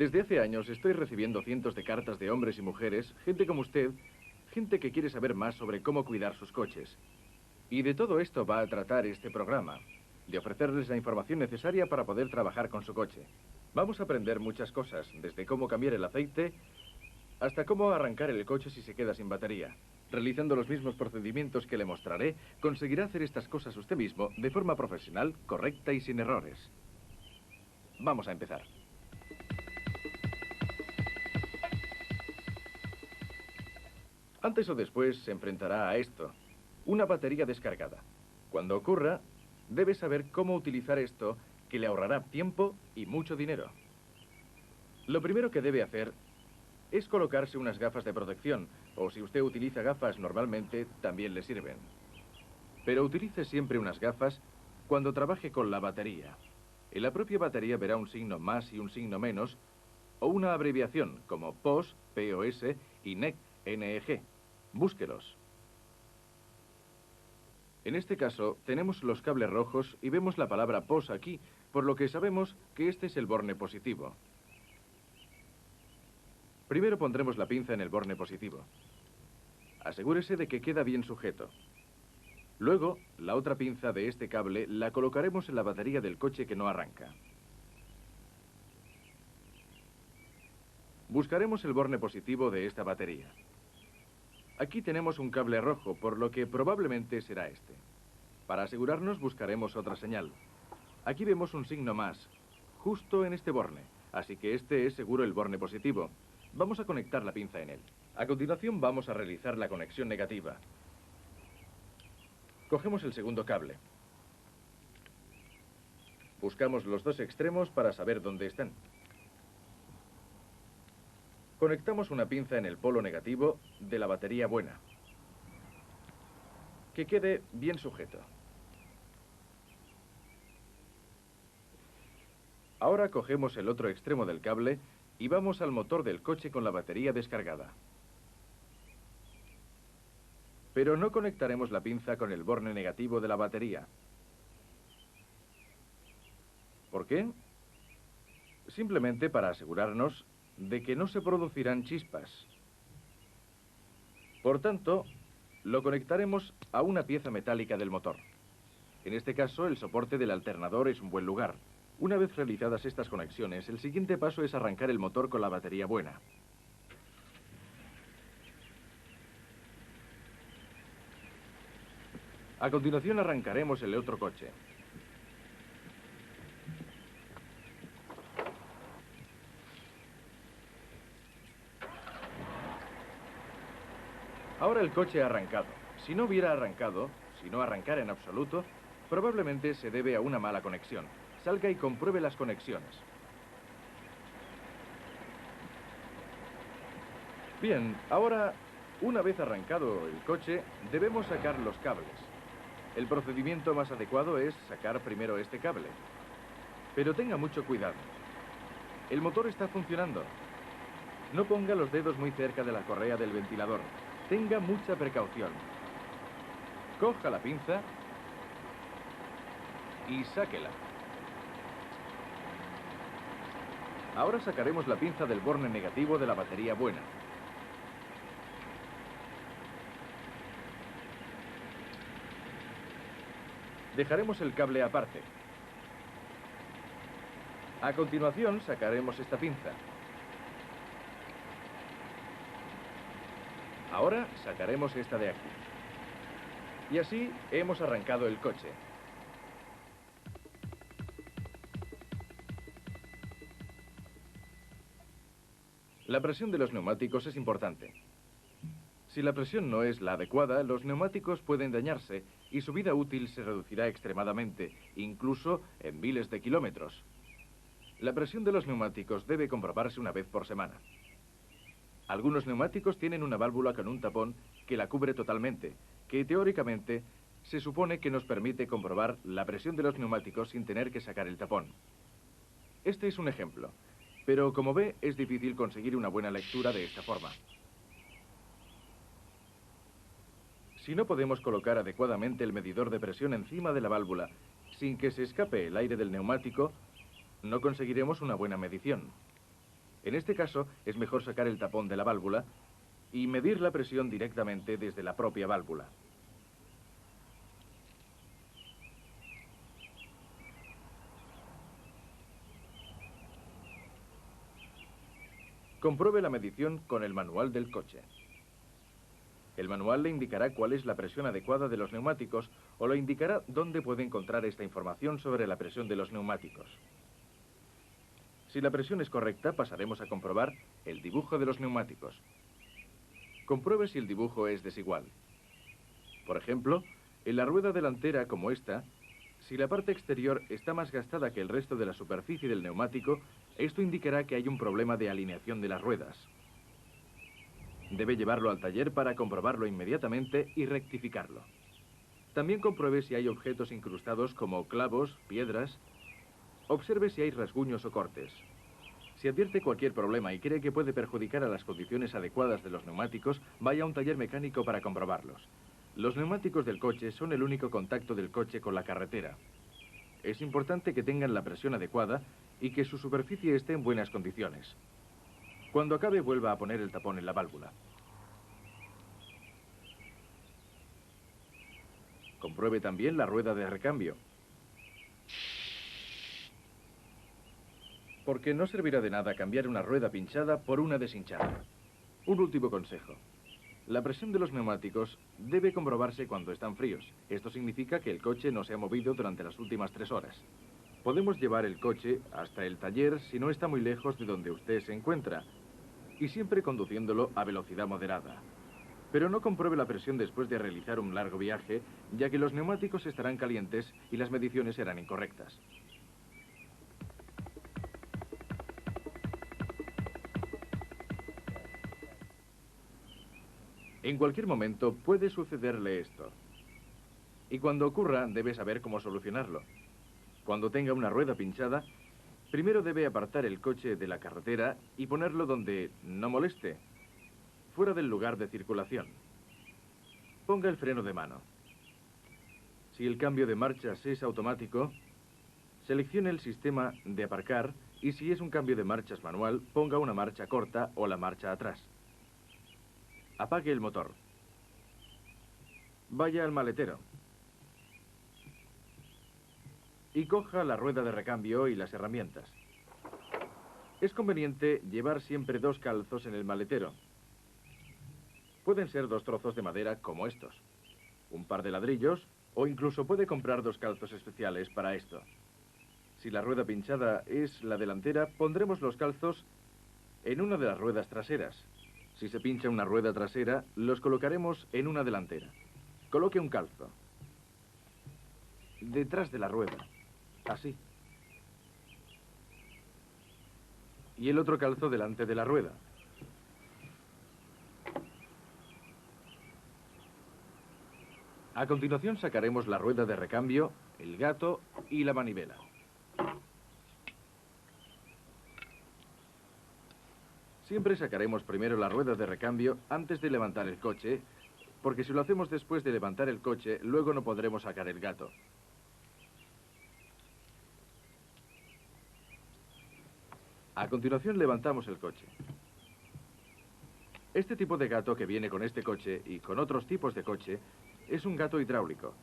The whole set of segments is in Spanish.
Desde hace años estoy recibiendo cientos de cartas de hombres y mujeres, gente como usted, gente que quiere saber más sobre cómo cuidar sus coches. Y de todo esto va a tratar este programa, de ofrecerles la información necesaria para poder trabajar con su coche. Vamos a aprender muchas cosas, desde cómo cambiar el aceite hasta cómo arrancar el coche si se queda sin batería. Realizando los mismos procedimientos que le mostraré, conseguirá hacer estas cosas usted mismo de forma profesional, correcta y sin errores. Vamos a empezar. Antes o después se enfrentará a esto, una batería descargada. Cuando ocurra, debe saber cómo utilizar esto, que le ahorrará tiempo y mucho dinero. Lo primero que debe hacer es colocarse unas gafas de protección, o si usted utiliza gafas normalmente, también le sirven. Pero utilice siempre unas gafas cuando trabaje con la batería. En la propia batería verá un signo más y un signo menos, o una abreviación como POS, POS, y NEG, NEG. Búsquelos. En este caso, tenemos los cables rojos y vemos la palabra POS aquí, por lo que sabemos que este es el borne positivo. Primero pondremos la pinza en el borne positivo. Asegúrese de que queda bien sujeto. Luego, la otra pinza de este cable la colocaremos en la batería del coche que no arranca. Buscaremos el borne positivo de esta batería. Aquí tenemos un cable rojo, por lo que probablemente será este. Para asegurarnos, buscaremos otra señal. Aquí vemos un signo más, justo en este borne, así que este es seguro el borne positivo. Vamos a conectar la pinza en él. A continuación vamos a realizar la conexión negativa. Cogemos el segundo cable. Buscamos los dos extremos para saber dónde están. Conectamos una pinza en el polo negativo de la batería buena. Que quede bien sujeto. Ahora cogemos el otro extremo del cable y vamos al motor del coche con la batería descargada. Pero no conectaremos la pinza con el borne negativo de la batería. ¿Por qué? Simplemente para asegurarnos de que no se producirán chispas. Por tanto, lo conectaremos a una pieza metálica del motor. En este caso, el soporte del alternador es un buen lugar. Una vez realizadas estas conexiones, el siguiente paso es arrancar el motor con la batería buena. A continuación arrancaremos el otro coche. Ahora el coche ha arrancado. Si no hubiera arrancado, si no arrancara en absoluto, probablemente se debe a una mala conexión. Salga y compruebe las conexiones. Bien, ahora, una vez arrancado el coche, debemos sacar los cables. El procedimiento más adecuado es sacar primero este cable. Pero tenga mucho cuidado. El motor está funcionando. No ponga los dedos muy cerca de la correa del ventilador. Tenga mucha precaución. Coja la pinza y sáquela. Ahora sacaremos la pinza del borne negativo de la batería buena. Dejaremos el cable aparte. A continuación sacaremos esta pinza. Ahora sacaremos esta de aquí. Y así hemos arrancado el coche. La presión de los neumáticos es importante. Si la presión no es la adecuada, los neumáticos pueden dañarse y su vida útil se reducirá extremadamente, incluso en miles de kilómetros. La presión de los neumáticos debe comprobarse una vez por semana. Algunos neumáticos tienen una válvula con un tapón que la cubre totalmente, que teóricamente se supone que nos permite comprobar la presión de los neumáticos sin tener que sacar el tapón. Este es un ejemplo, pero como ve, es difícil conseguir una buena lectura de esta forma. Si no podemos colocar adecuadamente el medidor de presión encima de la válvula sin que se escape el aire del neumático, no conseguiremos una buena medición. En este caso, es mejor sacar el tapón de la válvula y medir la presión directamente desde la propia válvula. Compruebe la medición con el manual del coche. El manual le indicará cuál es la presión adecuada de los neumáticos o le indicará dónde puede encontrar esta información sobre la presión de los neumáticos. Si la presión es correcta, pasaremos a comprobar el dibujo de los neumáticos. Compruebe si el dibujo es desigual. Por ejemplo, en la rueda delantera como esta, si la parte exterior está más gastada que el resto de la superficie del neumático, esto indicará que hay un problema de alineación de las ruedas. Debe llevarlo al taller para comprobarlo inmediatamente y rectificarlo. También compruebe si hay objetos incrustados como clavos, piedras. Observe si hay rasguños o cortes. Si advierte cualquier problema y cree que puede perjudicar a las condiciones adecuadas de los neumáticos, vaya a un taller mecánico para comprobarlos. Los neumáticos del coche son el único contacto del coche con la carretera. Es importante que tengan la presión adecuada y que su superficie esté en buenas condiciones. Cuando acabe, vuelva a poner el tapón en la válvula. Compruebe también la rueda de recambio. Porque no servirá de nada cambiar una rueda pinchada por una deshinchada. Un último consejo. La presión de los neumáticos debe comprobarse cuando están fríos. Esto significa que el coche no se ha movido durante las últimas 3 horas. Podemos llevar el coche hasta el taller si no está muy lejos de donde usted se encuentra, y siempre conduciéndolo a velocidad moderada. Pero no compruebe la presión después de realizar un largo viaje, ya que los neumáticos estarán calientes y las mediciones serán incorrectas. En cualquier momento puede sucederle esto. Y cuando ocurra, debe saber cómo solucionarlo. Cuando tenga una rueda pinchada, primero debe apartar el coche de la carretera y ponerlo donde no moleste, fuera del lugar de circulación. Ponga el freno de mano. Si el cambio de marchas es automático, seleccione el sistema de aparcar y si es un cambio de marchas manual, ponga una marcha corta o la marcha atrás. Apague el motor. Vaya al maletero. Y coja la rueda de recambio y las herramientas. Es conveniente llevar siempre 2 calzos en el maletero. Pueden ser 2 trozos de madera como estos, un par de ladrillos o incluso puede comprar 2 calzos especiales para esto. Si la rueda pinchada es la delantera, pondremos los calzos en una de las ruedas traseras. Si se pincha una rueda trasera, los colocaremos en una delantera. Coloque un calzo detrás de la rueda, así. Y el otro calzo delante de la rueda. A continuación sacaremos la rueda de recambio, el gato y la manivela. Siempre sacaremos primero la rueda de recambio antes de levantar el coche, porque si lo hacemos después de levantar el coche, luego no podremos sacar el gato. A continuación levantamos el coche. Este tipo de gato que viene con este coche y con otros tipos de coche es un gato hidráulico.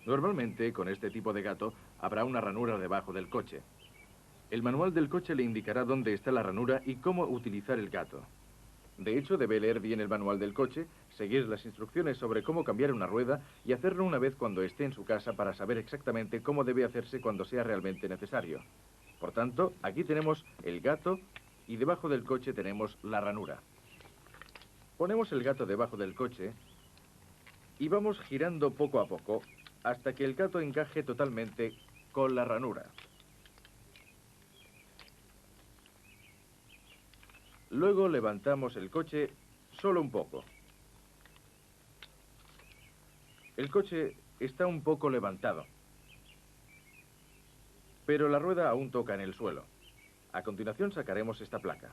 Normalmente, con este tipo de gato, habrá una ranura debajo del coche. El manual del coche le indicará dónde está la ranura y cómo utilizar el gato. De hecho, debe leer bien el manual del coche, seguir las instrucciones sobre cómo cambiar una rueda y hacerlo una vez cuando esté en su casa para saber exactamente cómo debe hacerse cuando sea realmente necesario. Por tanto, aquí tenemos el gato y debajo del coche tenemos la ranura. Ponemos el gato debajo del coche y vamos girando poco a poco hasta que el gato encaje totalmente con la ranura. Luego levantamos el coche solo un poco. El coche está un poco levantado, pero la rueda aún toca en el suelo. A continuación sacaremos esta placa.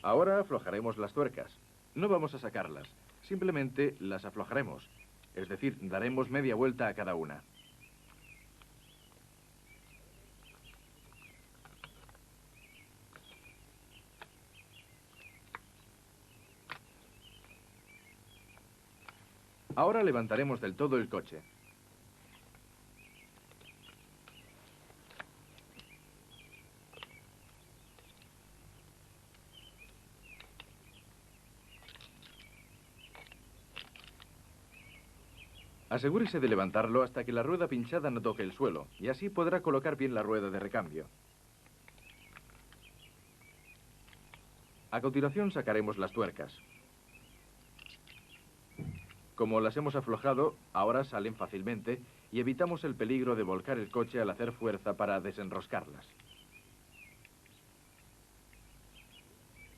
Ahora aflojaremos las tuercas. No vamos a sacarlas, simplemente las aflojaremos. Es decir, daremos media vuelta a cada una. Ahora levantaremos del todo el coche. Asegúrese de levantarlo hasta que la rueda pinchada no toque el suelo, y así podrá colocar bien la rueda de recambio. A continuación sacaremos las tuercas. Como las hemos aflojado, ahora salen fácilmente y evitamos el peligro de volcar el coche al hacer fuerza para desenroscarlas.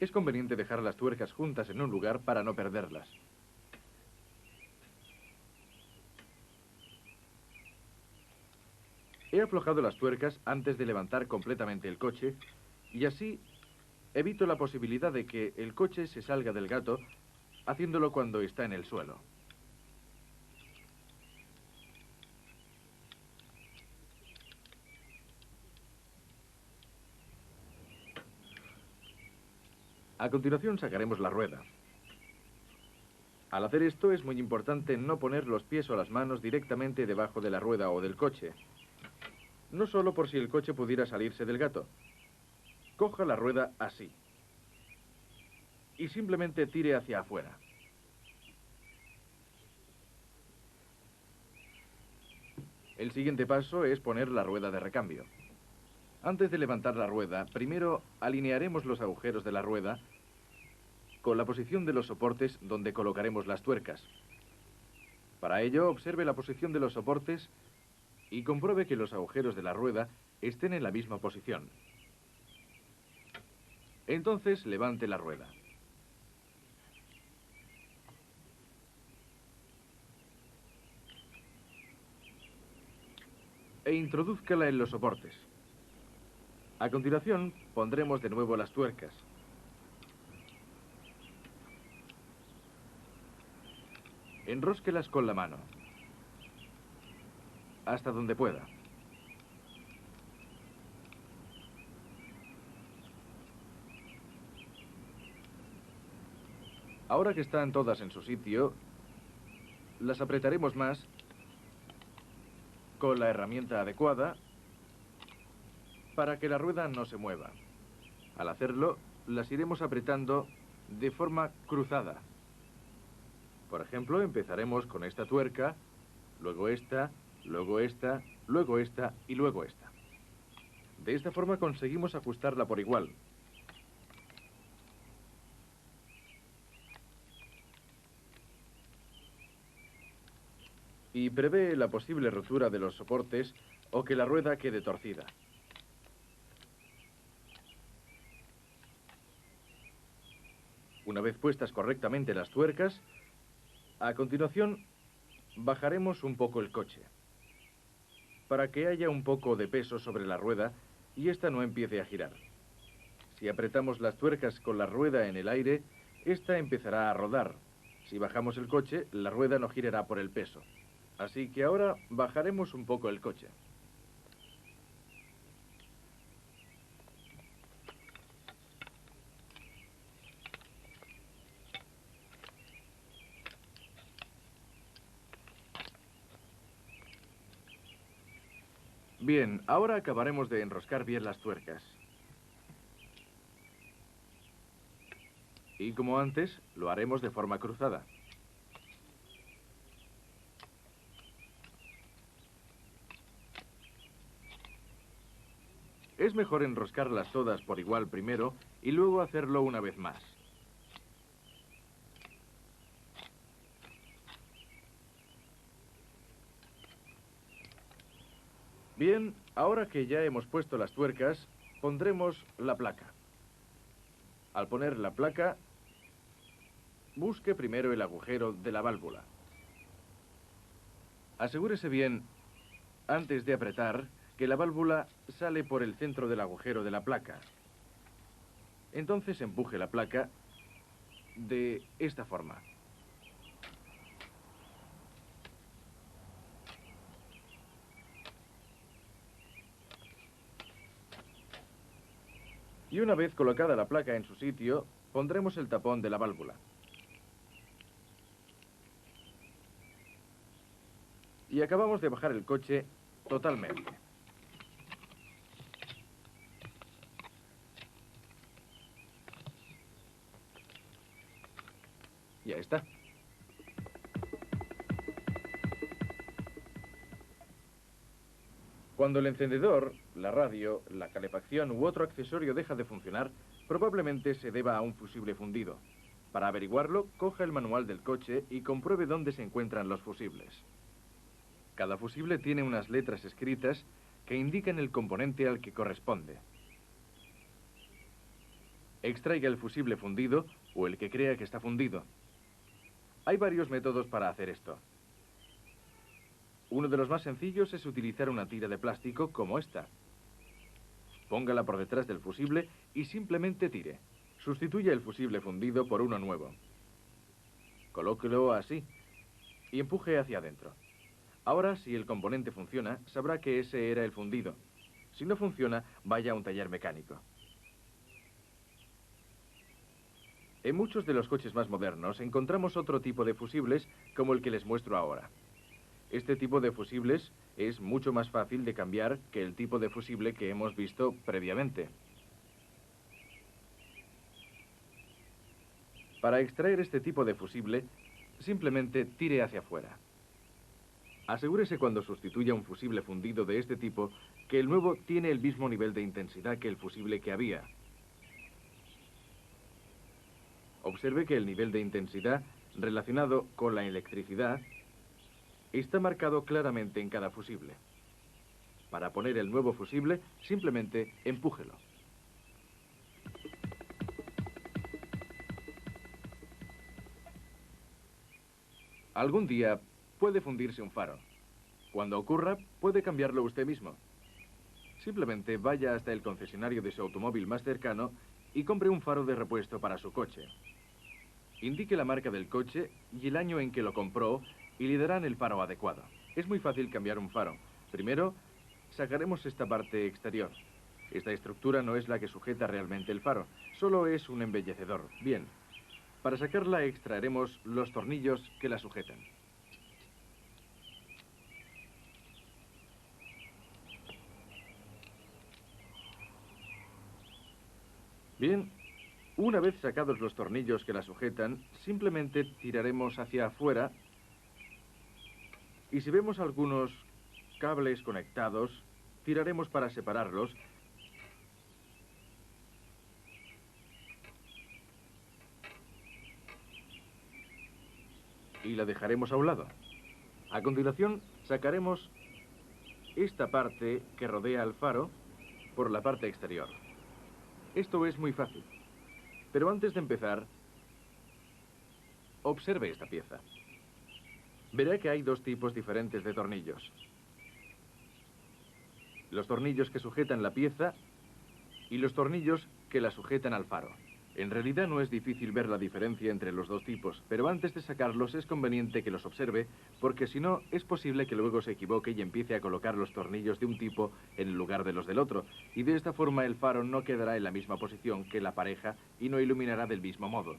Es conveniente dejar las tuercas juntas en un lugar para no perderlas. He aflojado las tuercas antes de levantar completamente el coche y así evito la posibilidad de que el coche se salga del gato haciéndolo cuando está en el suelo. A continuación sacaremos la rueda. Al hacer esto es muy importante no poner los pies o las manos directamente debajo de la rueda o del coche. No solo por si el coche pudiera salirse del gato. Coja la rueda así. Y simplemente tire hacia afuera. El siguiente paso es poner la rueda de recambio. Antes de levantar la rueda, primero alinearemos los agujeros de la rueda con la posición de los soportes donde colocaremos las tuercas. Para ello, observe la posición de los soportes y compruebe que los agujeros de la rueda estén en la misma posición. Entonces, levante la rueda. E introdúzcala en los soportes. A continuación, pondremos de nuevo las tuercas. Enrósquelas con la mano, hasta donde pueda. Ahora que están todas en su sitio, las apretaremos más con la herramienta adecuada para que la rueda no se mueva. Al hacerlo, las iremos apretando de forma cruzada. Por ejemplo, empezaremos con esta tuerca, luego esta, luego esta, luego esta y luego esta. De esta forma conseguimos ajustarla por igual. Y prevé la posible rotura de los soportes o que la rueda quede torcida. Una vez puestas correctamente las tuercas, a continuación bajaremos un poco el coche para que haya un poco de peso sobre la rueda y ésta no empiece a girar. Si apretamos las tuercas con la rueda en el aire, ésta empezará a rodar. Si bajamos el coche, la rueda no girará por el peso. Así que ahora bajaremos un poco el coche. Bien, ahora acabaremos de enroscar bien las tuercas. Y como antes, lo haremos de forma cruzada. Es mejor enroscarlas todas por igual primero y luego hacerlo una vez más. Bien, ahora que ya hemos puesto las tuercas, pondremos la placa. Al poner la placa, busque primero el agujero de la válvula. Asegúrese bien, antes de apretar, que la válvula sale por el centro del agujero de la placa. Entonces empuje la placa de esta forma. Y una vez colocada la placa en su sitio, pondremos el tapón de la válvula. Y acabamos de bajar el coche totalmente. Ya está. Cuando el encendedor, la radio, la calefacción u otro accesorio deja de funcionar, probablemente se deba a un fusible fundido. Para averiguarlo, coja el manual del coche y compruebe dónde se encuentran los fusibles. Cada fusible tiene unas letras escritas que indican el componente al que corresponde. Extraiga el fusible fundido o el que crea que está fundido. Hay varios métodos para hacer esto. Uno de los más sencillos es utilizar una tira de plástico como esta. Póngala por detrás del fusible y simplemente tire. Sustituya el fusible fundido por uno nuevo. Colóquelo así y empuje hacia adentro. Ahora, si el componente funciona, sabrá que ese era el fundido. Si no funciona, vaya a un taller mecánico. En muchos de los coches más modernos encontramos otro tipo de fusibles como el que les muestro ahora. Este tipo de fusibles es mucho más fácil de cambiar que el tipo de fusible que hemos visto previamente. Para extraer este tipo de fusible, simplemente tire hacia afuera. Asegúrese cuando sustituya un fusible fundido de este tipo que el nuevo tiene el mismo nivel de intensidad que el fusible que había. Observe que el nivel de intensidad relacionado con la electricidad está marcado claramente en cada fusible. Para poner el nuevo fusible, simplemente empújelo. Algún día puede fundirse un faro. Cuando ocurra, puede cambiarlo usted mismo. Simplemente vaya hasta el concesionario de su automóvil más cercano y compre un faro de repuesto para su coche. Indique la marca del coche y el año en que lo compró y le darán el faro adecuado. Es muy fácil cambiar un faro. Primero, sacaremos esta parte exterior. Esta estructura no es la que sujeta realmente el faro, solo es un embellecedor. Bien, para sacarla extraeremos los tornillos que la sujetan. Bien, una vez sacados los tornillos que la sujetan, simplemente tiraremos hacia afuera y si vemos algunos cables conectados, tiraremos para separarlos y la dejaremos a un lado. A continuación, sacaremos esta parte que rodea al faro por la parte exterior. Esto es muy fácil. Pero antes de empezar, observe esta pieza. Verá que hay dos tipos diferentes de tornillos. Los tornillos que sujetan la pieza y los tornillos que la sujetan al faro. En realidad no es difícil ver la diferencia entre los dos tipos, pero antes de sacarlos es conveniente que los observe, porque si no, es posible que luego se equivoque y empiece a colocar los tornillos de un tipo en lugar de los del otro, y de esta forma el faro no quedará en la misma posición que la pareja y no iluminará del mismo modo.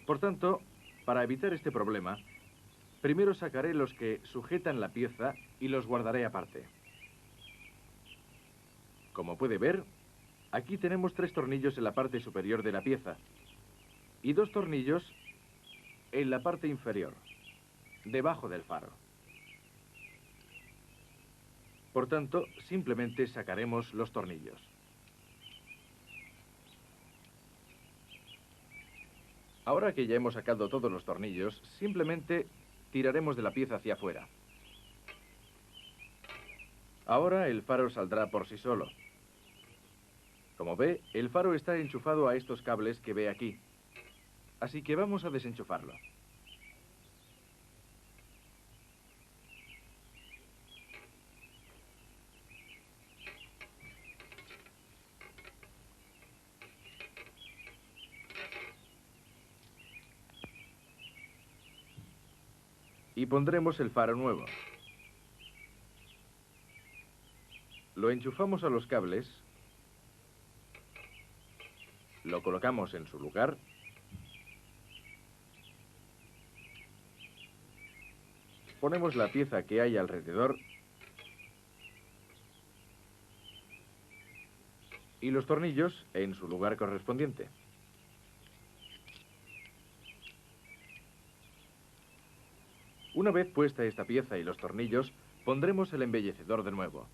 Por tanto, para evitar este problema, primero sacaré los que sujetan la pieza y los guardaré aparte. Como puede ver, aquí tenemos 3 tornillos en la parte superior de la pieza y 2 tornillos en la parte inferior, debajo del faro. Por tanto, simplemente sacaremos los tornillos. Ahora que ya hemos sacado todos los tornillos, simplemente tiraremos de la pieza hacia afuera. Ahora el faro saldrá por sí solo. Como ve, el faro está enchufado a estos cables que ve aquí. Así que vamos a desenchufarlo. Y pondremos el faro nuevo. Lo enchufamos a los cables, lo colocamos en su lugar ponemos la pieza que hay alrededor y los tornillos en su lugar correspondiente. Una vez puesta esta pieza y los tornillos, pondremos el embellecedor de nuevo.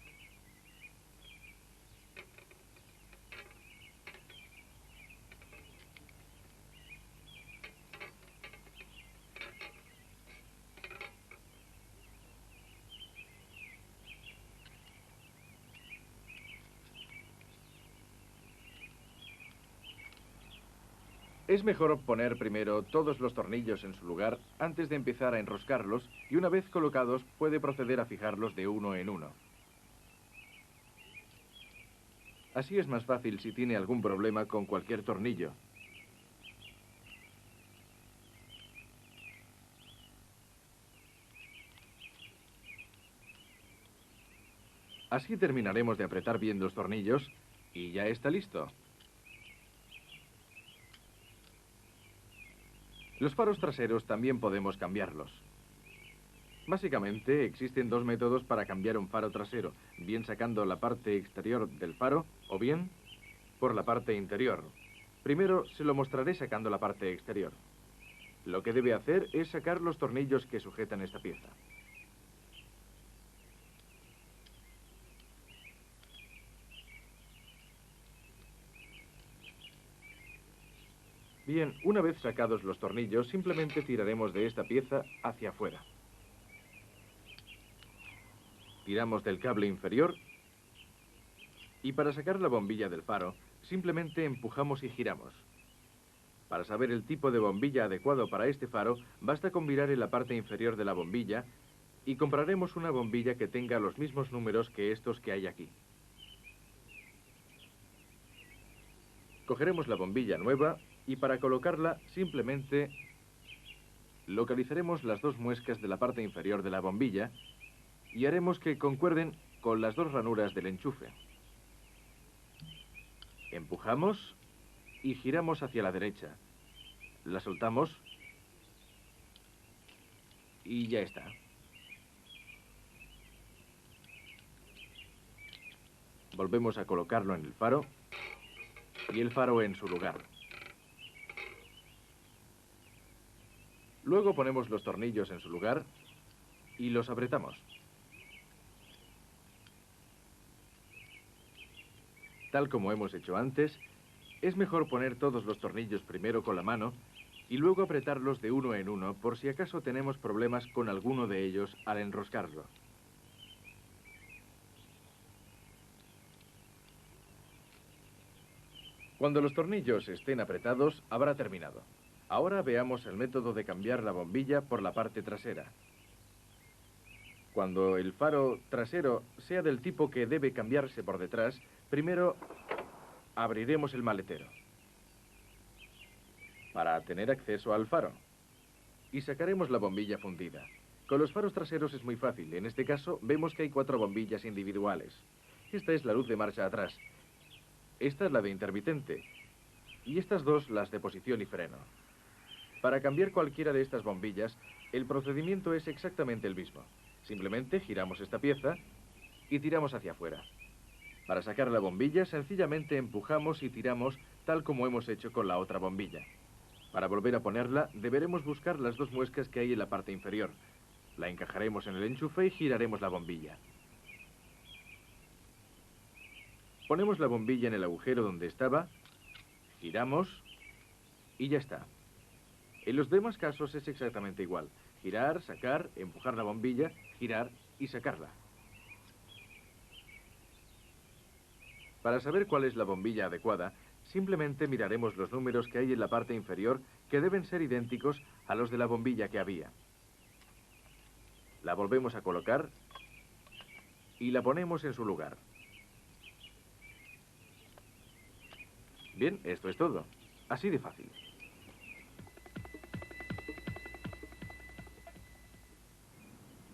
Es mejor poner primero todos los tornillos en su lugar antes de empezar a enroscarlos y una vez colocados puede proceder a fijarlos de uno en uno. Así es más fácil si tiene algún problema con cualquier tornillo. Así terminaremos de apretar bien los tornillos y ya está listo. Los faros traseros también podemos cambiarlos. Básicamente existen dos métodos para cambiar un faro trasero, bien sacando la parte exterior del faro o bien por la parte interior. Primero se lo mostraré sacando la parte exterior. Lo que debe hacer es sacar los tornillos que sujetan esta pieza. Bien, una vez sacados los tornillos, simplemente tiraremos de esta pieza hacia afuera. Tiramos del cable inferior y para sacar la bombilla del faro, simplemente empujamos y giramos. Para saber el tipo de bombilla adecuado para este faro, basta con mirar en la parte inferior de la bombilla y compraremos una bombilla que tenga los mismos números que estos que hay aquí. Cogeremos la bombilla nueva y para colocarla simplemente localizaremos las dos muescas de la parte inferior de la bombilla y haremos que concuerden con las dos ranuras del enchufe. Empujamos y giramos hacia la derecha. La soltamos y ya está. Volvemos a colocarlo en el faro y el faro en su lugar. Luego ponemos los tornillos en su lugar y los apretamos. Tal como hemos hecho antes, es mejor poner todos los tornillos primero con la mano y luego apretarlos de uno en uno por si acaso tenemos problemas con alguno de ellos al enroscarlo. Cuando los tornillos estén apretados, habrá terminado. Ahora veamos el método de cambiar la bombilla por la parte trasera. Cuando el faro trasero sea del tipo que debe cambiarse por detrás, primero abriremos el maletero para tener acceso al faro y sacaremos la bombilla fundida. Con los faros traseros es muy fácil. En este caso vemos que hay 4 bombillas individuales. Esta es la luz de marcha atrás. Esta es la de intermitente y estas dos las de posición y freno. Para cambiar cualquiera de estas bombillas, el procedimiento es exactamente el mismo. Simplemente giramos esta pieza y tiramos hacia afuera. Para sacar la bombilla, sencillamente empujamos y tiramos tal como hemos hecho con la otra bombilla. Para volver a ponerla, deberemos buscar las dos muescas que hay en la parte inferior. La encajaremos en el enchufe y giraremos la bombilla. Ponemos la bombilla en el agujero donde estaba, giramos y ya está. En los demás casos es exactamente igual. Girar, sacar, empujar la bombilla, girar y sacarla. Para saber cuál es la bombilla adecuada, simplemente miraremos los números que hay en la parte inferior que deben ser idénticos a los de la bombilla que había. La volvemos a colocar y la ponemos en su lugar. Bien, esto es todo. Así de fácil.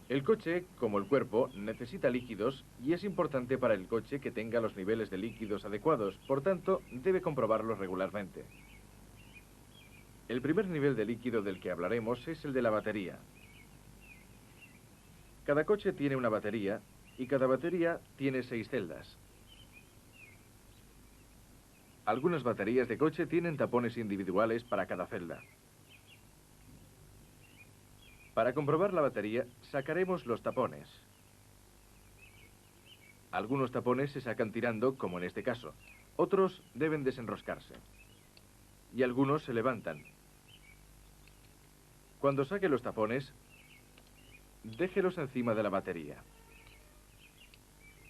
El coche, como el cuerpo, necesita líquidos y es importante para el coche que tenga los niveles de líquidos adecuados, por tanto, debe comprobarlos regularmente. El primer nivel de líquido del que hablaremos es el de la batería. Cada coche tiene una batería y cada batería tiene 6 celdas. Algunas baterías de coche tienen tapones individuales para cada celda. Para comprobar la batería, sacaremos los tapones. Algunos tapones se sacan tirando, como en este caso. Otros deben desenroscarse. Y algunos se levantan. Cuando saque los tapones, déjelos encima de la batería.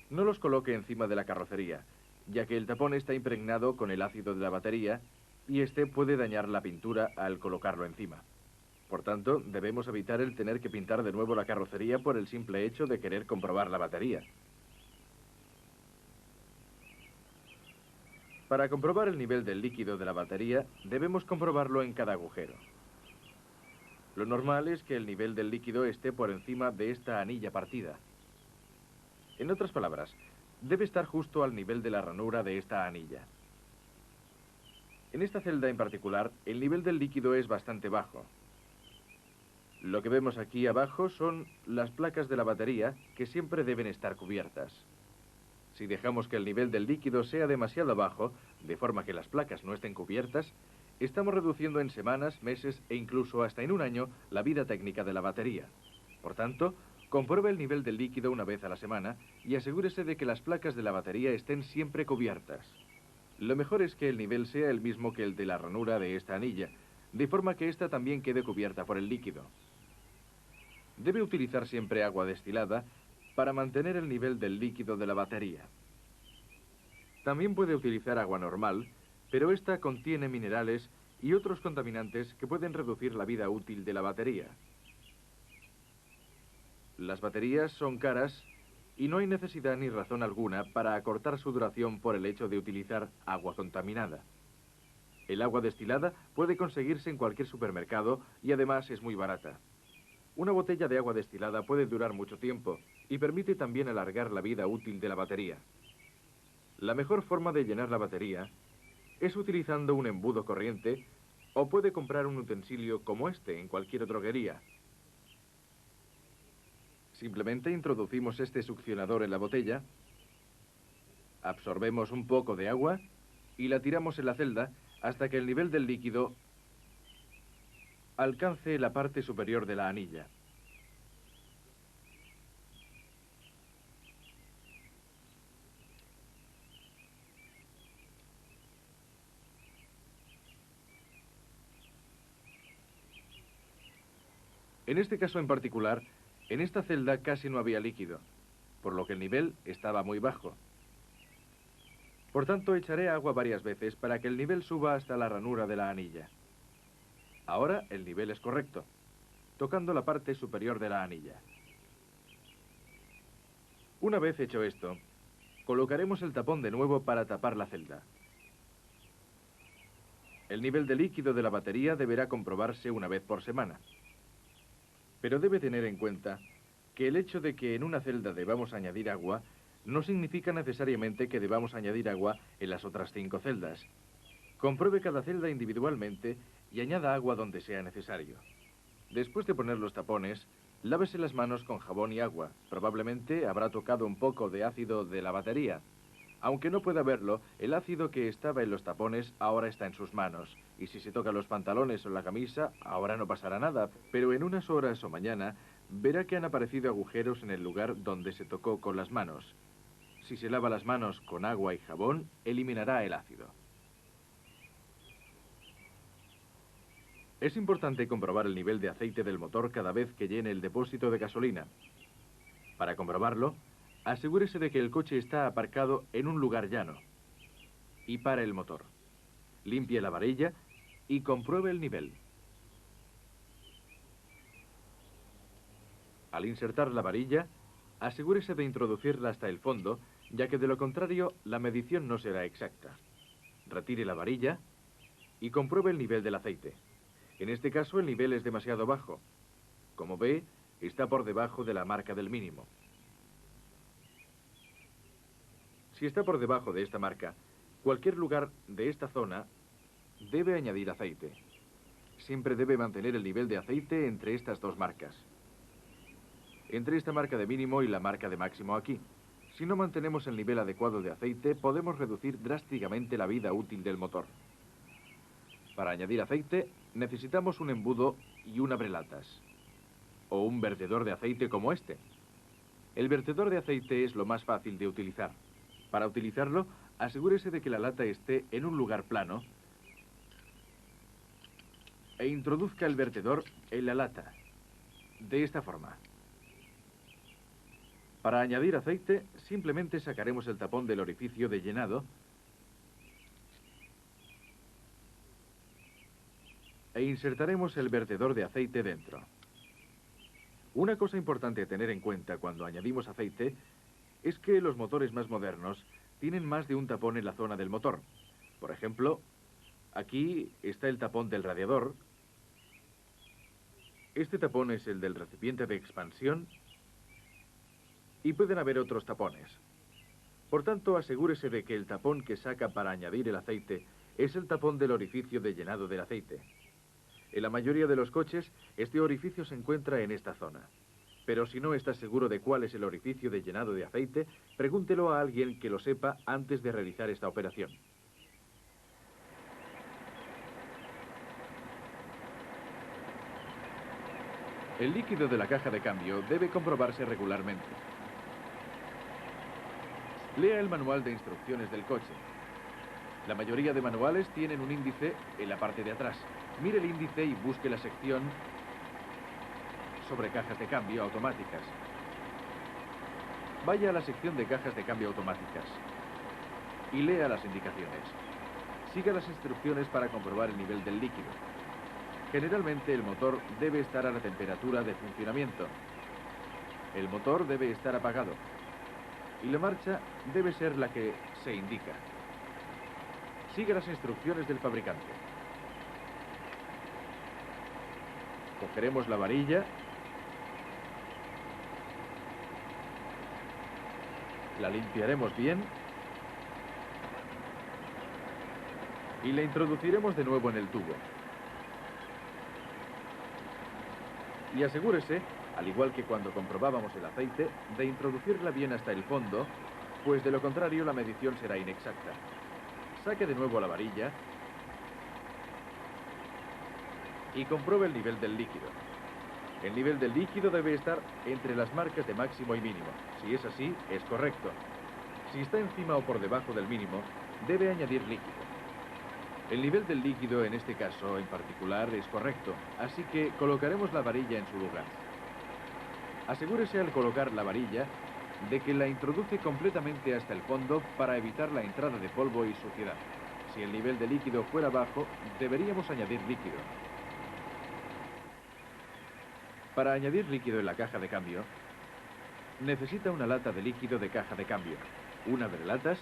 No los coloque encima de la carrocería, ya que el tapón está impregnado con el ácido de la batería y este puede dañar la pintura al colocarlo encima. Por tanto, debemos evitar el tener que pintar de nuevo la carrocería por el simple hecho de querer comprobar la batería. Para comprobar el nivel del líquido de la batería, debemos comprobarlo en cada agujero. Lo normal es que el nivel del líquido esté por encima de esta anilla partida. En otras palabras, debe estar justo al nivel de la ranura de esta anilla. En esta celda en particular, el nivel del líquido es bastante bajo. Lo que vemos aquí abajo son las placas de la batería que siempre deben estar cubiertas. Si dejamos que el nivel del líquido sea demasiado bajo, de forma que las placas no estén cubiertas, estamos reduciendo en semanas, meses e incluso hasta en un año la vida técnica de la batería. Por tanto, compruebe el nivel del líquido una vez a la semana y asegúrese de que las placas de la batería estén siempre cubiertas. Lo mejor es que el nivel sea el mismo que el de la ranura de esta anilla, de forma que ésta también quede cubierta por el líquido. Debe utilizar siempre agua destilada para mantener el nivel del líquido de la batería. También puede utilizar agua normal, pero esta contiene minerales y otros contaminantes que pueden reducir la vida útil de la batería. Las baterías son caras y no hay necesidad ni razón alguna para acortar su duración por el hecho de utilizar agua contaminada. El agua destilada puede conseguirse en cualquier supermercado y además es muy barata. Una botella de agua destilada puede durar mucho tiempo y permite también alargar la vida útil de la batería. La mejor forma de llenar la batería es utilizando un embudo corriente o puede comprar un utensilio como este en cualquier droguería. Simplemente introducimos este succionador en la botella, absorbemos un poco de agua y la tiramos en la celda hasta que el nivel del líquido alcance la parte superior de la anilla. En este caso en particular, en esta celda casi no había líquido, por lo que el nivel estaba muy bajo. Por tanto, echaré agua varias veces para que el nivel suba hasta la ranura de la anilla. Ahora el nivel es correcto, tocando la parte superior de la anilla. Una vez hecho esto, colocaremos el tapón de nuevo para tapar la celda. El nivel de líquido de la batería deberá comprobarse una vez por semana. Pero debe tener en cuenta que el hecho de que en una celda debamos añadir agua no significa necesariamente que debamos añadir agua en las otras 5 celdas. Compruebe cada celda individualmente y añada agua donde sea necesario. Después de poner los tapones, lávese las manos con jabón y agua. Probablemente habrá tocado un poco de ácido de la batería. Aunque no pueda verlo, el ácido que estaba en los tapones ahora está en sus manos. Y si se toca los pantalones o la camisa, ahora no pasará nada. Pero en unas horas o mañana, verá que han aparecido agujeros en el lugar donde se tocó con las manos. si se lava las manos con agua y jabón, eliminará el ácido. Es importante comprobar el nivel de aceite del motor cada vez que llene el depósito de gasolina. Para comprobarlo, asegúrese de que el coche está aparcado en un lugar llano. Y pare el motor. Limpie la varilla y compruebe el nivel. Al insertar la varilla, asegúrese de introducirla hasta el fondo, ya que de lo contrario la medición no será exacta. Retire la varilla y compruebe el nivel del aceite. En este caso el nivel es demasiado bajo. Como ve, está por debajo de la marca del mínimo. Si está por debajo de esta marca, cualquier lugar de esta zona debe añadir aceite. Siempre debe mantener el nivel de aceite entre estas dos marcas. Entre esta marca de mínimo y la marca de máximo aquí. Si no mantenemos el nivel adecuado de aceite, podemos reducir drásticamente la vida útil del motor. Para añadir aceite, necesitamos un embudo y un abrelatas. O un vertedor de aceite como este. El vertedor de aceite es lo más fácil de utilizar. Para utilizarlo, asegúrese de que la lata esté en un lugar plano e introduzca el vertedor en la lata, de esta forma. Para añadir aceite, simplemente sacaremos el tapón del orificio de llenado e insertaremos el vertedor de aceite dentro. Una cosa importante a tener en cuenta cuando añadimos aceite es que los motores más modernos tienen más de un tapón en la zona del motor. Por ejemplo, aquí está el tapón del radiador. Este tapón es el del recipiente de expansión y pueden haber otros tapones. Por tanto, asegúrese de que el tapón que saca para añadir el aceite es el tapón del orificio de llenado del aceite. En la mayoría de los coches, este orificio se encuentra en esta zona. Pero si no está seguro de cuál es el orificio de llenado de aceite, pregúntelo a alguien que lo sepa antes de realizar esta operación. El líquido de la caja de cambio debe comprobarse regularmente. Lea el manual de instrucciones del coche. La mayoría de manuales tienen un índice en la parte de atrás. Mire el índice y busque la sección sobre cajas de cambio automáticas. Vaya a la sección de cajas de cambio automáticas y lea las indicaciones. Siga las instrucciones para comprobar el nivel del líquido. Generalmente el motor debe estar a la temperatura de funcionamiento. El motor debe estar apagado y la marcha debe ser la que se indica. Siga las instrucciones del fabricante. Cogeremos la varilla, la limpiaremos bien y la introduciremos de nuevo en el tubo. Y asegúrese, al igual que cuando comprobábamos el aceite, de introducirla bien hasta el fondo, pues de lo contrario la medición será inexacta. Saque de nuevo la varilla y compruebe el nivel del líquido. El nivel del líquido debe estar entre las marcas de máximo y mínimo. Si es así, es correcto. Si está encima o por debajo del mínimo, debe añadir líquido. El nivel del líquido en este caso en particular es correcto, así que colocaremos la varilla en su lugar. Asegúrese al colocar la varilla de que la introduce completamente hasta el fondo para evitar la entrada de polvo y suciedad. Si el nivel de líquido fuera bajo, deberíamos añadir líquido. Para añadir líquido en la caja de cambio, necesita una lata de líquido de caja de cambio, una abrelatas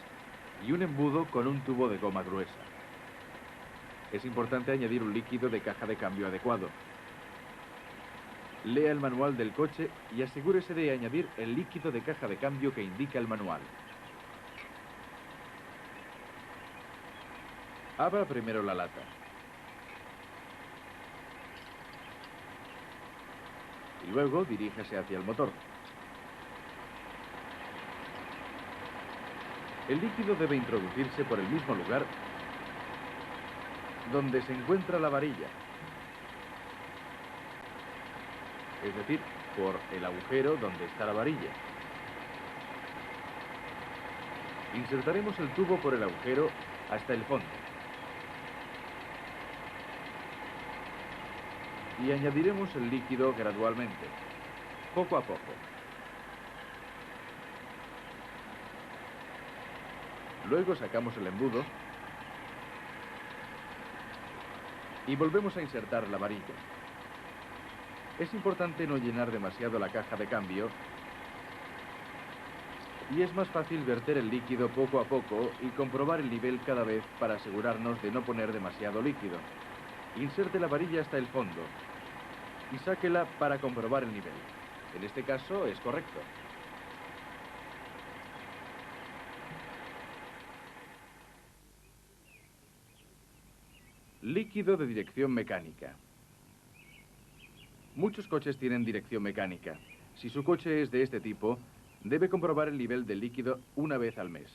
y un embudo con un tubo de goma gruesa. Es importante añadir un líquido de caja de cambio adecuado. Lea el manual del coche y asegúrese de añadir el líquido de caja de cambio que indica el manual. Abra primero la lata. Y luego diríjase hacia el motor. El líquido debe introducirse por el mismo lugar donde se encuentra la varilla. Es decir, por el agujero donde está la varilla. Insertaremos el tubo por el agujero hasta el fondo. Y añadiremos el líquido gradualmente, poco a poco. Luego sacamos el embudo y volvemos a insertar la varilla. Es importante no llenar demasiado la caja de cambio y es más fácil verter el líquido poco a poco y comprobar el nivel cada vez para asegurarnos de no poner demasiado líquido. Inserte la varilla hasta el fondo y sáquela para comprobar el nivel. En este caso es correcto. Líquido de dirección mecánica. Muchos coches tienen dirección mecánica. Si su coche es de este tipo, debe comprobar el nivel del líquido una vez al mes.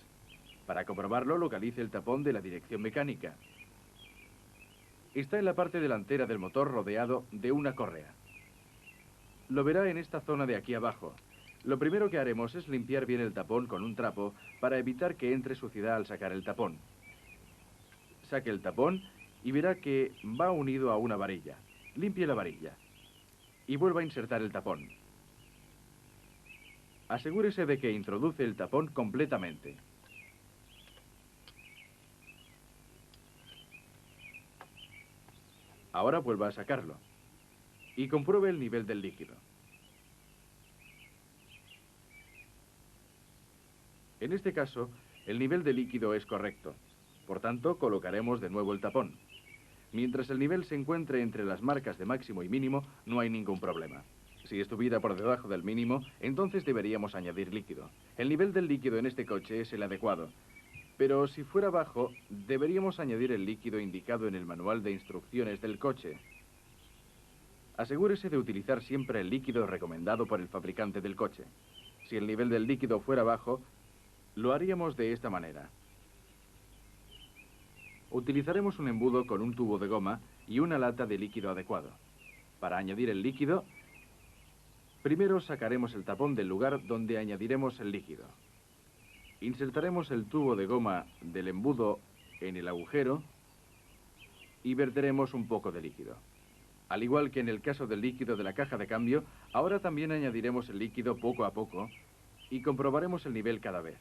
Para comprobarlo, localice el tapón de la dirección mecánica. Está en la parte delantera del motor rodeado de una correa. Lo verá en esta zona de aquí abajo. Lo primero que haremos es limpiar bien el tapón con un trapo para evitar que entre suciedad al sacar el tapón. Saque el tapón y verá que va unido a una varilla. Limpie la varilla y vuelva a insertar el tapón. Asegúrese de que introduce el tapón completamente. Ahora vuelva a sacarlo y compruebe el nivel del líquido. En este caso, el nivel de líquido es correcto. Por tanto, colocaremos de nuevo el tapón. Mientras el nivel se encuentre entre las marcas de máximo y mínimo, no hay ningún problema. Si estuviera por debajo del mínimo, entonces deberíamos añadir líquido. El nivel del líquido en este coche es el adecuado. Pero si fuera bajo, deberíamos añadir el líquido indicado en el manual de instrucciones del coche. Asegúrese de utilizar siempre el líquido recomendado por el fabricante del coche. Si el nivel del líquido fuera bajo, lo haríamos de esta manera. Utilizaremos un embudo con un tubo de goma y una lata de líquido adecuado. Para añadir el líquido, primero sacaremos el tapón del lugar donde añadiremos el líquido. Insertaremos el tubo de goma del embudo en el agujero y verteremos un poco de líquido. Al igual que en el caso del líquido de la caja de cambio, ahora también añadiremos el líquido poco a poco y comprobaremos el nivel cada vez.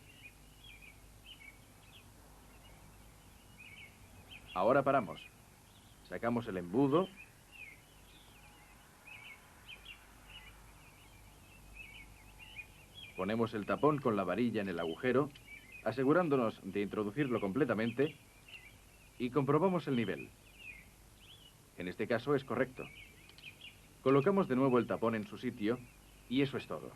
Ahora paramos. Sacamos el embudo. Ponemos el tapón con la varilla en el agujero, asegurándonos de introducirlo completamente y comprobamos el nivel. En este caso es correcto. Colocamos de nuevo el tapón en su sitio y eso es todo.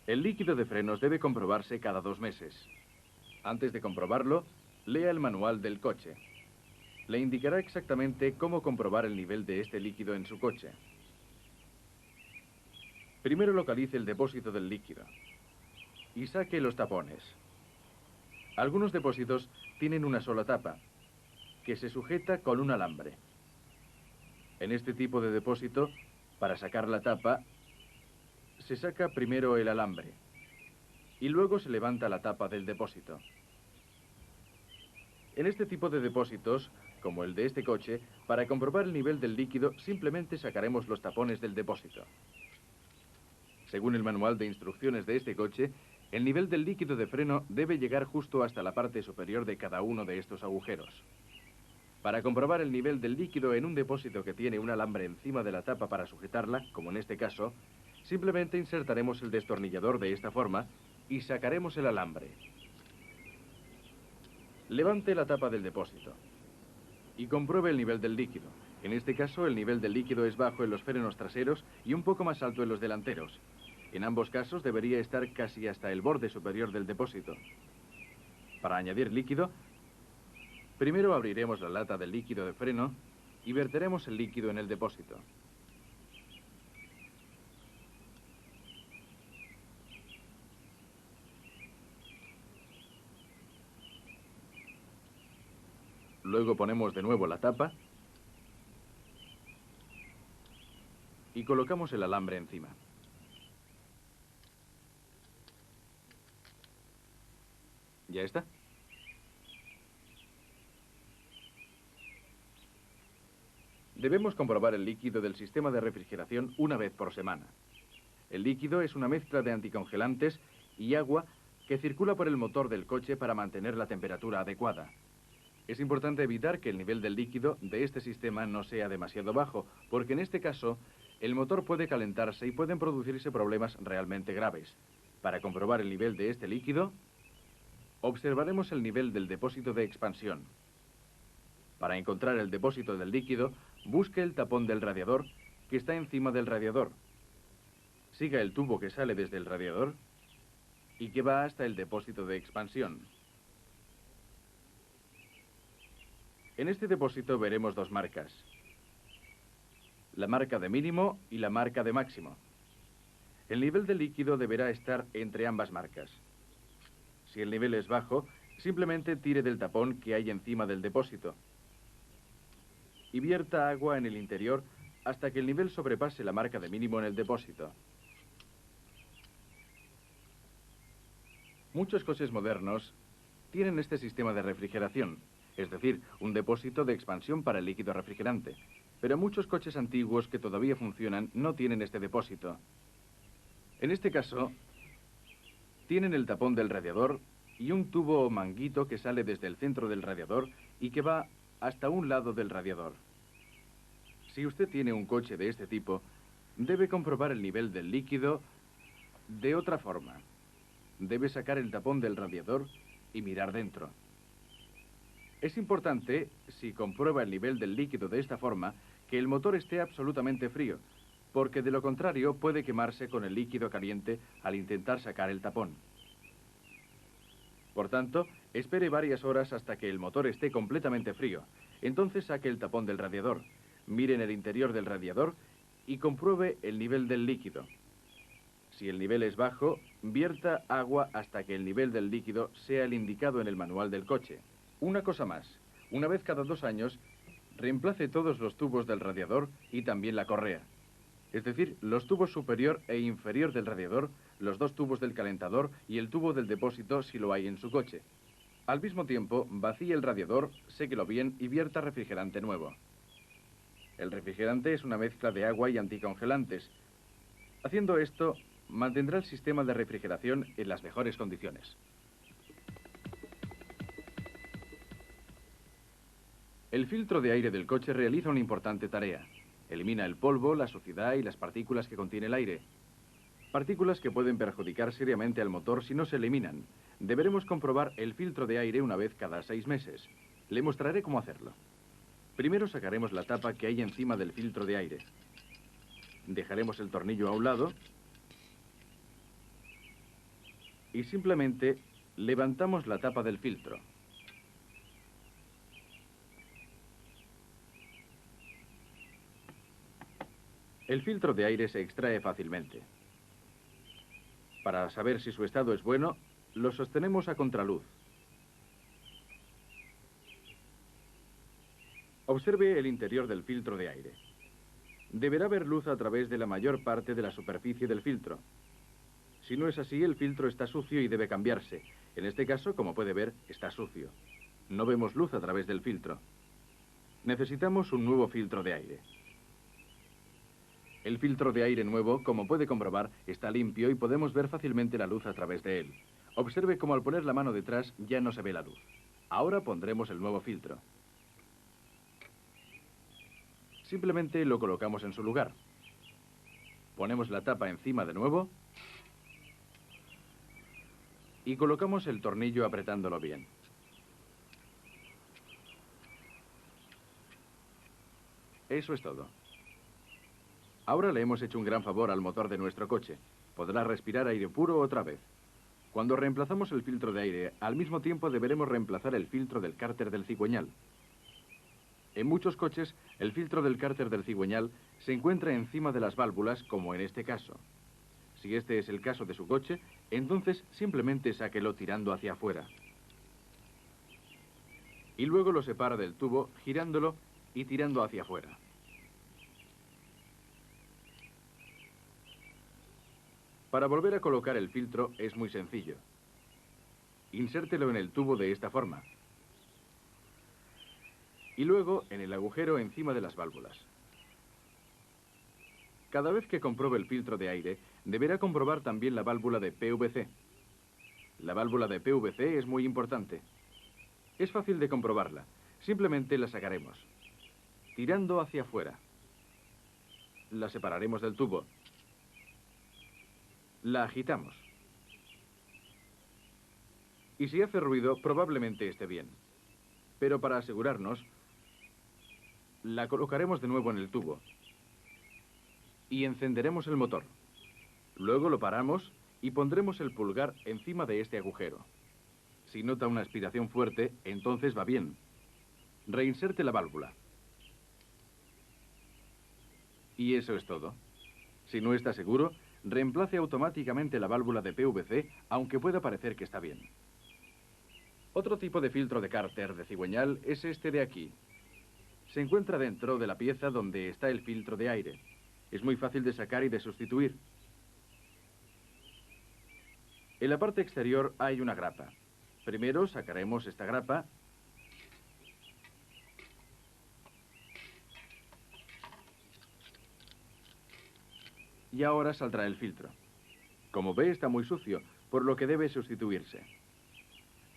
El líquido de frenos debe comprobarse cada 2 meses. Antes de comprobarlo, lea el manual del coche. Le indicará exactamente cómo comprobar el nivel de este líquido en su coche. Primero localice el depósito del líquido y saque los tapones. Algunos depósitos tienen una sola tapa, que se sujeta con un alambre. En este tipo de depósito, para sacar la tapa, se saca primero el alambre y luego se levanta la tapa del depósito. En este tipo de depósitos, como el de este coche, para comprobar el nivel del líquido, simplemente sacaremos los tapones del depósito. Según el manual de instrucciones de este coche, el nivel del líquido de freno debe llegar justo hasta la parte superior de cada uno de estos agujeros. Para comprobar el nivel del líquido en un depósito que tiene un alambre encima de la tapa para sujetarla, como en este caso, simplemente insertaremos el destornillador de esta forma y sacaremos el alambre. Levante la tapa del depósito y compruebe el nivel del líquido. En este caso, el nivel del líquido es bajo en los frenos traseros y un poco más alto en los delanteros. En ambos casos debería estar casi hasta el borde superior del depósito. Para añadir líquido, primero abriremos la lata del líquido de freno y verteremos el líquido en el depósito. Luego ponemos de nuevo la tapa y colocamos el alambre encima. ¿Ya está? Debemos comprobar el líquido del sistema de refrigeración una vez por semana. El líquido es una mezcla de anticongelantes y agua que circula por el motor del coche para mantener la temperatura adecuada. Es importante evitar que el nivel del líquido de este sistema no sea demasiado bajo, porque en este caso el motor puede calentarse y pueden producirse problemas realmente graves. Para comprobar el nivel de este líquido, observaremos el nivel del depósito de expansión. Para encontrar el depósito del líquido, busque el tapón del radiador que está encima del radiador. Siga el tubo que sale desde el radiador y que va hasta el depósito de expansión. En este depósito veremos dos marcas: la marca de mínimo y la marca de máximo. El nivel de líquido deberá estar entre ambas marcas. Si el nivel es bajo, simplemente tire del tapón que hay encima del depósito y vierta agua en el interior hasta que el nivel sobrepase la marca de mínimo en el depósito. Muchos coches modernos tienen este sistema de refrigeración, es decir, un depósito de expansión para el líquido refrigerante. Pero muchos coches antiguos que todavía funcionan no tienen este depósito. En este caso, tienen el tapón del radiador y un tubo o manguito que sale desde el centro del radiador y que va hasta un lado del radiador. Si usted tiene un coche de este tipo, debe comprobar el nivel del líquido de otra forma. Debe sacar el tapón del radiador y mirar dentro. Es importante, si comprueba el nivel del líquido de esta forma, que el motor esté absolutamente frío, porque de lo contrario puede quemarse con el líquido caliente al intentar sacar el tapón. Por tanto, espere varias horas hasta que el motor esté completamente frío. Entonces saque el tapón del radiador, mire en el interior del radiador y compruebe el nivel del líquido. Si el nivel es bajo, vierta agua hasta que el nivel del líquido sea el indicado en el manual del coche. Una cosa más, una vez cada 2 años, reemplace todos los tubos del radiador y también la correa. Es decir, los tubos superior e inferior del radiador, los 2 tubos del calentador y el tubo del depósito si lo hay en su coche. Al mismo tiempo, vacíe el radiador, séquelo bien y vierta refrigerante nuevo. El refrigerante es una mezcla de agua y anticongelantes. Haciendo esto, mantendrá el sistema de refrigeración en las mejores condiciones. El filtro de aire del coche realiza una importante tarea. Elimina el polvo, la suciedad y las partículas que contiene el aire. Partículas que pueden perjudicar seriamente al motor si no se eliminan. Deberemos comprobar el filtro de aire una vez cada 6 meses. Le mostraré cómo hacerlo. Primero sacaremos la tapa que hay encima del filtro de aire. Dejaremos el tornillo a un lado y simplemente levantamos la tapa del filtro. El filtro de aire se extrae fácilmente. Para saber si su estado es bueno, lo sostenemos a contraluz. Observe el interior del filtro de aire. Deberá haber luz a través de la mayor parte de la superficie del filtro. Si no es así, el filtro está sucio y debe cambiarse. En este caso, como puede ver, está sucio. No vemos luz a través del filtro. Necesitamos un nuevo filtro de aire. El filtro de aire nuevo, como puede comprobar, está limpio y podemos ver fácilmente la luz a través de él. Observe cómo al poner la mano detrás ya no se ve la luz. Ahora pondremos el nuevo filtro. Simplemente lo colocamos en su lugar. Ponemos la tapa encima de nuevo y colocamos el tornillo apretándolo bien. Eso es todo. Ahora le hemos hecho un gran favor al motor de nuestro coche. Podrá respirar aire puro otra vez. Cuando reemplazamos el filtro de aire, al mismo tiempo deberemos reemplazar el filtro del cárter del cigüeñal. En muchos coches, el filtro del cárter del cigüeñal se encuentra encima de las válvulas, como en este caso. Si este es el caso de su coche, entonces simplemente sáquelo tirando hacia afuera. Y luego lo separa del tubo, girándolo y tirando hacia afuera. Para volver a colocar el filtro es muy sencillo. insértelo en el tubo de esta forma. Y luego en el agujero encima de las válvulas. Cada vez que compruebe el filtro de aire, deberá comprobar también la válvula de PVC. La válvula de PVC es muy importante. Es fácil de comprobarla. Simplemente la sacaremos, tirando hacia afuera. La separaremos del tubo. La agitamos. Y si hace ruido, probablemente esté bien. Pero para asegurarnos, la colocaremos de nuevo en el tubo. Y encenderemos el motor. Luego lo paramos y pondremos el pulgar encima de este agujero. Si nota una aspiración fuerte, entonces va bien. Reinserte la válvula. Y eso es todo. Si no está seguro, reemplace automáticamente la válvula de PVC, aunque pueda parecer que está bien. Otro tipo de filtro de cárter de cigüeñal es este de aquí. Se encuentra dentro de la pieza donde está el filtro de aire. Es muy fácil de sacar y de sustituir. En la parte exterior hay una grapa. Primero sacaremos esta grapa. Y ahora saldrá el filtro. Como ve, está muy sucio, por lo que debe sustituirse.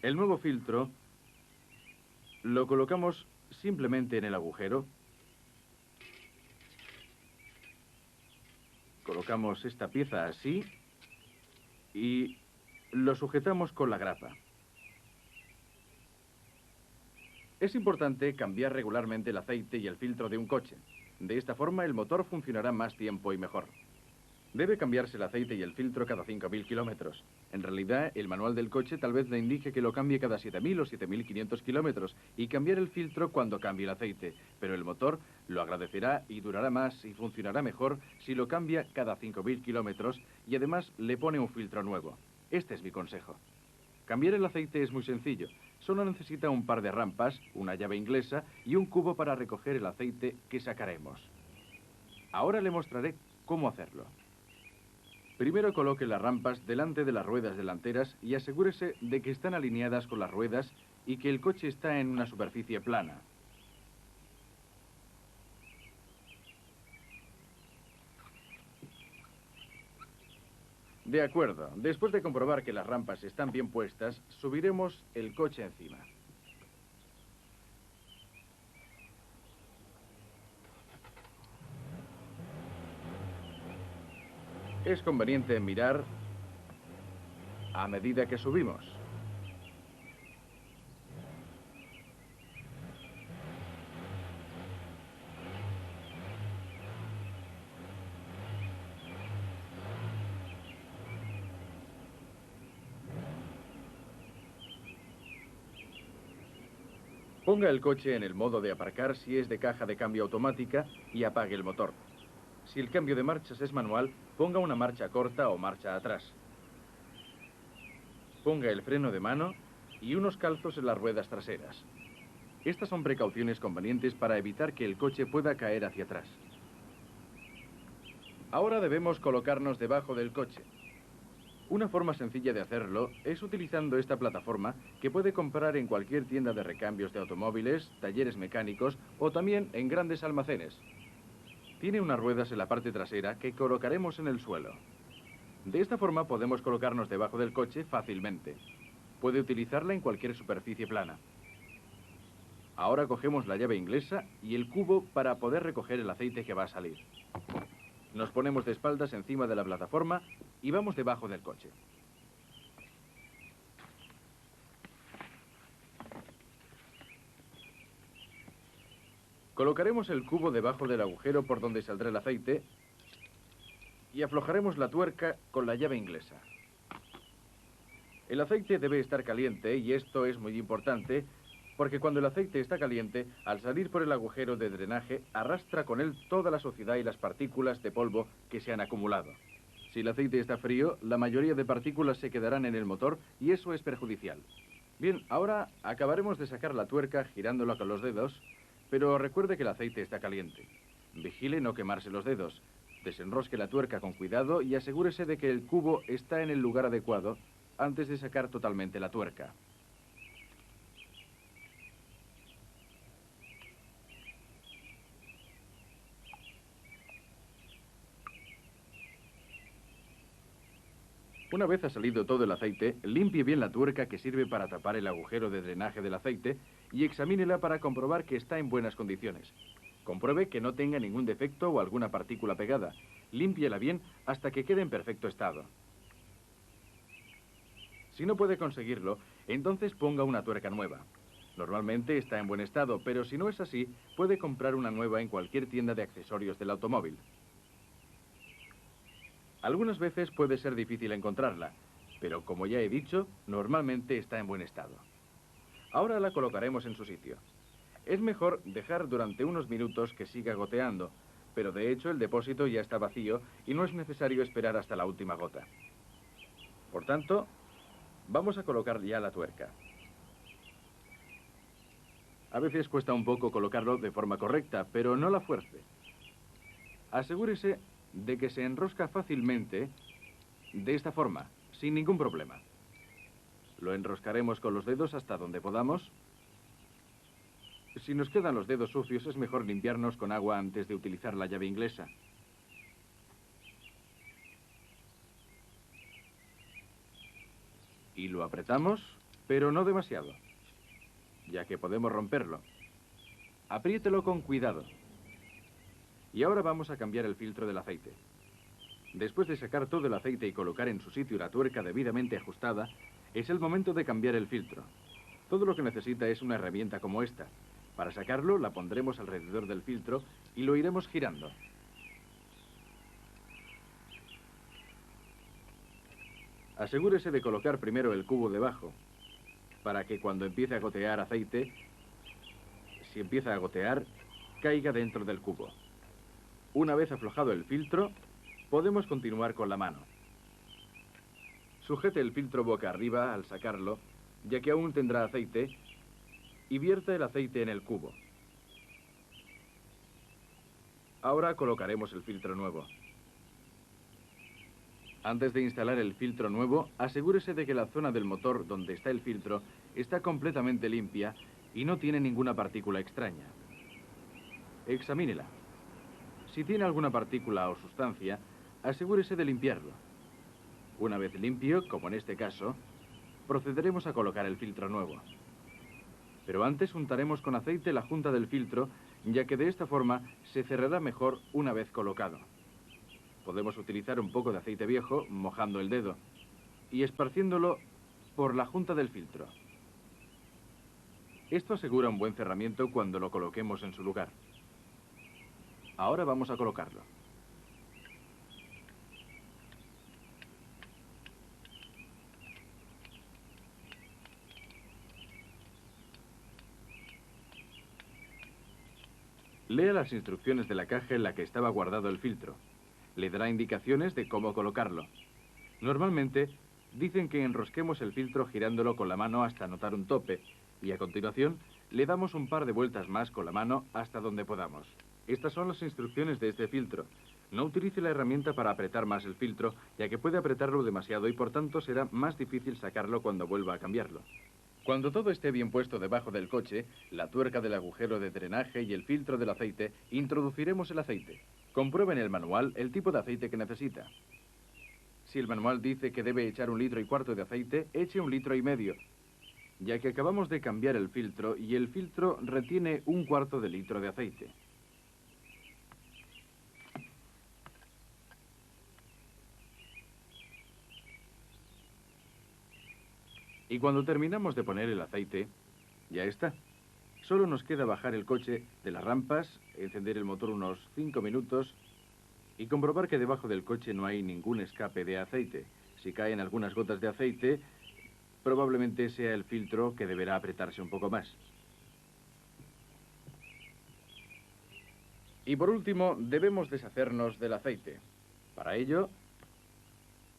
El nuevo filtro lo colocamos simplemente en el agujero. Colocamos esta pieza así y lo sujetamos con la grapa. Es importante cambiar regularmente el aceite y el filtro de un coche. De esta forma el motor funcionará más tiempo y mejor. Debe cambiarse el aceite y el filtro cada 5.000 kilómetros. En realidad, el manual del coche tal vez le indique que lo cambie cada 7.000 o 7.500 kilómetros y cambiar el filtro cuando cambie el aceite. Pero el motor lo agradecerá y durará más y funcionará mejor si lo cambia cada 5.000 kilómetros y además le pone un filtro nuevo. Este es mi consejo. Cambiar el aceite es muy sencillo. Solo necesita un par de rampas, una llave inglesa y un cubo para recoger el aceite que sacaremos. Ahora le mostraré cómo hacerlo. Primero coloque las rampas delante de las ruedas delanteras y asegúrese de que están alineadas con las ruedas y que el coche está en una superficie plana. De acuerdo. Después de comprobar que las rampas están bien puestas, subiremos el coche encima. Es conveniente mirar a medida que subimos. Ponga el coche en el modo de aparcar si es de caja de cambio automática y apague el motor. Si el cambio de marchas es manual, ponga una marcha corta o marcha atrás. Ponga el freno de mano y unos calzos en las ruedas traseras. Estas son precauciones convenientes para evitar que el coche pueda caer hacia atrás. Ahora debemos colocarnos debajo del coche. Una forma sencilla de hacerlo es utilizando esta plataforma que puede comprar en cualquier tienda de recambios de automóviles, talleres mecánicos o también en grandes almacenes. Tiene unas ruedas en la parte trasera que colocaremos en el suelo. De esta forma podemos colocarnos debajo del coche fácilmente. Puede utilizarla en cualquier superficie plana. Ahora cogemos la llave inglesa y el cubo para poder recoger el aceite que va a salir. Nos ponemos de espaldas encima de la plataforma y vamos debajo del coche. Colocaremos el cubo debajo del agujero por donde saldrá el aceite y aflojaremos la tuerca con la llave inglesa. El aceite debe estar caliente y esto es muy importante porque cuando el aceite está caliente, al salir por el agujero de drenaje, arrastra con él toda la suciedad y las partículas de polvo que se han acumulado. Si el aceite está frío, la mayoría de partículas se quedarán en el motor y eso es perjudicial. Bien, ahora acabaremos de sacar la tuerca girándola con los dedos, pero recuerde que el aceite está caliente. Vigile no quemarse los dedos. Desenrosque la tuerca con cuidado y asegúrese de que el cubo está en el lugar adecuado antes de sacar totalmente la tuerca. Una vez ha salido todo el aceite, limpie bien la tuerca que sirve para tapar el agujero de drenaje del aceite y examínela para comprobar que está en buenas condiciones. Compruebe que no tenga ningún defecto o alguna partícula pegada. Límpiela bien hasta que quede en perfecto estado. Si no puede conseguirlo, entonces ponga una tuerca nueva. Normalmente está en buen estado, pero si no es así, puede comprar una nueva en cualquier tienda de accesorios del automóvil. Algunas veces puede ser difícil encontrarla, pero como ya he dicho, normalmente está en buen estado. Ahora la colocaremos en su sitio. Es mejor dejar durante unos minutos que siga goteando, pero de hecho el depósito ya está vacío y no es necesario esperar hasta la última gota. Por tanto, vamos a colocar ya la tuerca. A veces cuesta un poco colocarlo de forma correcta, pero no la fuerce. Asegúrese de que se enrosca fácilmente de esta forma, sin ningún problema. Lo enroscaremos con los dedos hasta donde podamos. Si nos quedan los dedos sucios, es mejor limpiarnos con agua antes de utilizar la llave inglesa. Y lo apretamos, pero no demasiado, ya que podemos romperlo. Apriételo con cuidado. Y ahora vamos a cambiar el filtro del aceite. Después de sacar todo el aceite y colocar en su sitio la tuerca debidamente ajustada, es el momento de cambiar el filtro. Todo lo que necesita es una herramienta como esta. Para sacarlo, la pondremos alrededor del filtro y lo iremos girando. Asegúrese de colocar primero el cubo debajo, para que cuando empiece a gotear aceite, si empieza a gotear, caiga dentro del cubo. Una vez aflojado el filtro, podemos continuar con la mano. Sujete el filtro boca arriba al sacarlo, ya que aún tendrá aceite, y vierta el aceite en el cubo. Ahora colocaremos el filtro nuevo. Antes de instalar el filtro nuevo, asegúrese de que la zona del motor donde está el filtro está completamente limpia y no tiene ninguna partícula extraña. Examínela. Si tiene alguna partícula o sustancia, asegúrese de limpiarlo. Una vez limpio, como en este caso, procederemos a colocar el filtro nuevo. Pero antes untaremos con aceite la junta del filtro, ya que de esta forma se cerrará mejor una vez colocado. Podemos utilizar un poco de aceite viejo mojando el dedo y esparciéndolo por la junta del filtro. Esto asegura un buen cerramiento cuando lo coloquemos en su lugar. Ahora vamos a colocarlo. Lea las instrucciones de la caja en la que estaba guardado el filtro. Le dará indicaciones de cómo colocarlo. Normalmente, dicen que enrosquemos el filtro girándolo con la mano hasta notar un tope, y a continuación, le damos un par de vueltas más con la mano hasta donde podamos. Estas son las instrucciones de este filtro. No utilice la herramienta para apretar más el filtro, ya que puede apretarlo demasiado y por tanto será más difícil sacarlo cuando vuelva a cambiarlo. Cuando todo esté bien puesto debajo del coche, la tuerca del agujero de drenaje y el filtro del aceite, introduciremos el aceite. Compruebe en el manual el tipo de aceite que necesita. Si el manual dice que debe echar 1,4 litros de aceite, eche 1,5 litros, ya que acabamos de cambiar el filtro y el filtro retiene 1/4 de litro de aceite. Y cuando terminamos de poner el aceite, ya está. Solo nos queda bajar el coche de las rampas, encender el motor unos 5 minutos y comprobar que debajo del coche no hay ningún escape de aceite. Si caen algunas gotas de aceite, probablemente sea el filtro que deberá apretarse un poco más. Y por último, debemos deshacernos del aceite. Para ello,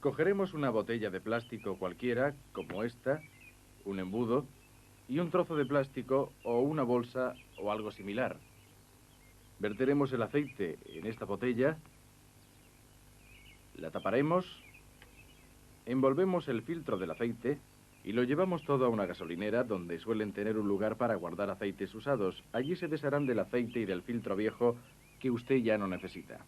cogeremos una botella de plástico cualquiera, como esta, un embudo, y un trozo de plástico o una bolsa o algo similar. Verteremos el aceite en esta botella, la taparemos Envolvemos el filtro del aceite y lo llevamos todo a una gasolinera donde suelen tener un lugar para guardar aceites usados. Allí se desharán del aceite y del filtro viejo que usted ya no necesita.